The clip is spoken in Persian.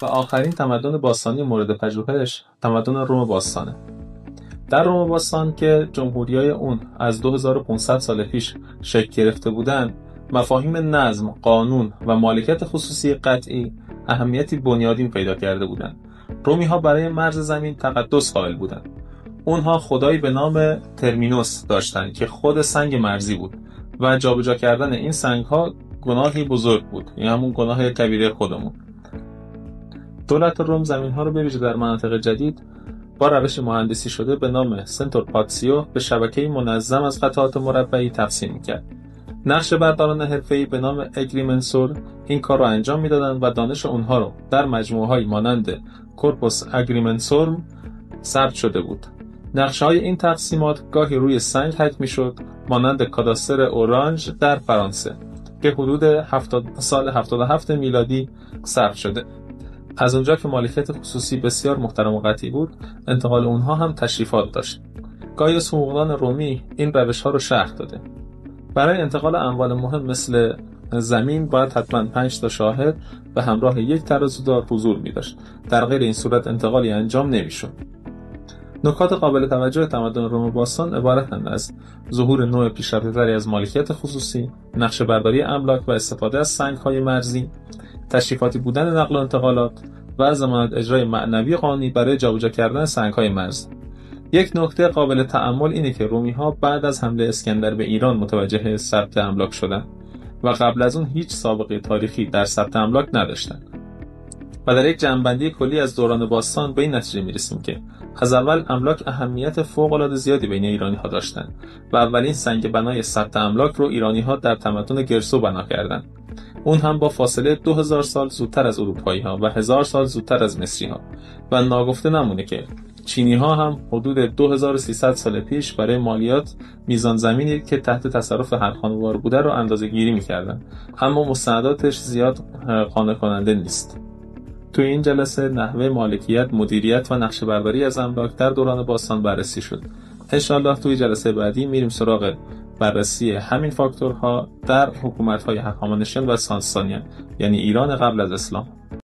و آخرین تمدن باستانی مورد پژوهش تمدن روم باستانه. در روم باستان که جمهوریای اون از 2500 سال پیش شکل گرفته بودن، مفاهیم نظم، قانون و مالکیت خصوصی قطعی اهمیتی بنیادین پیدا کرده بودند. رومی‌ها برای مرز زمین تقدس قائل بودند. اونها خدایی به نام ترمینوس داشتند که خود سنگ مرزی بود و جابجا کردن این سنگ‌ها گناهی بزرگ بود، یعنی همون گناه کبیره خودمون. دولت روم زمین‌ها رو به ویژه در مناطق جدید با روش مهندسی شده به نام سنتور پاتسیو به شبکه‌ای منظم از قطعات مربعی تقسیم می‌کرد. نقشه برداران حرفه‌ای به نام اگریمنسور این کار رو انجام می‌دادند و دانش اونها رو در مجموعه‌های مانند کورپوس اگریمنسورم ثبت شده بود. نقشه‌های این تقسیمات گاهی روی سنگ حک می‌شد، مانند کاداستر اورانژ در فرانسه که حدود سال 77 میلادی ثبت شده. از اونجا که مالکیت خصوصی بسیار محترم و قطعی بود، انتقال اونها هم تشریفات داشت. گاهی حقوقدان رومی این روش‌ها رو شرح داده. برای انتقال اموال مهم مثل زمین باید حتما 5 تا شاهد به همراه یک ترازودار حضور می‌داشت. در غیر این صورت انتقالی انجام نمی‌شد. نکات قابل توجه تمدن روم باستان عبارتند از ظهور نوع پیشرفته‌تری از مالکیت خصوصی، نقشه‌برداری املاک و استفاده از سنگ‌های مرزی، تشریفاتی بودن نقل و انتقالات و ضمانت اجرای معنوی قانونی برای جابجا کردن سنگ‌های مرزی. یک نکته قابل تأمل اینه که رومی‌ها بعد از حمله اسکندر به ایران متوجه ثبت املاک شدند و قبل از اون هیچ سابقه تاریخی در ثبت املاک نداشتند. و در یک جمع‌بندی کلی از دوران باستان به این نتیجه می‌رسیم که از اول املاک اهمیت فوق‌العاده زیادی بین ایرانی‌ها داشتند و اولین سنگ بنای ثبت املاک رو ایرانی‌ها در تمدن گرسو بنا کردند. اون هم با فاصله 2000 سال زودتر از اروپایی‌ها و 1000 سال زودتر از مصری‌ها. و ناگفته نمونه که چینی‌ها هم حدود 2300 سال پیش برای مالیات میزان زمینی که تحت تصرف هر خانوار بوده رو اندازه‌گیری می‌کردند، اما مستنداتش زیاد قانع کننده نیست. توی این جلسه نحوه مالکیت، مدیریت و نقشه‌برداری از املاک در دوران باستان بررسی شد. انشالله توی جلسه بعدی میریم سراغ بررسی همین فاکتورها در حکومت‌های هخامنشیان و ساسانیان، یعنی ایران قبل از اسلام.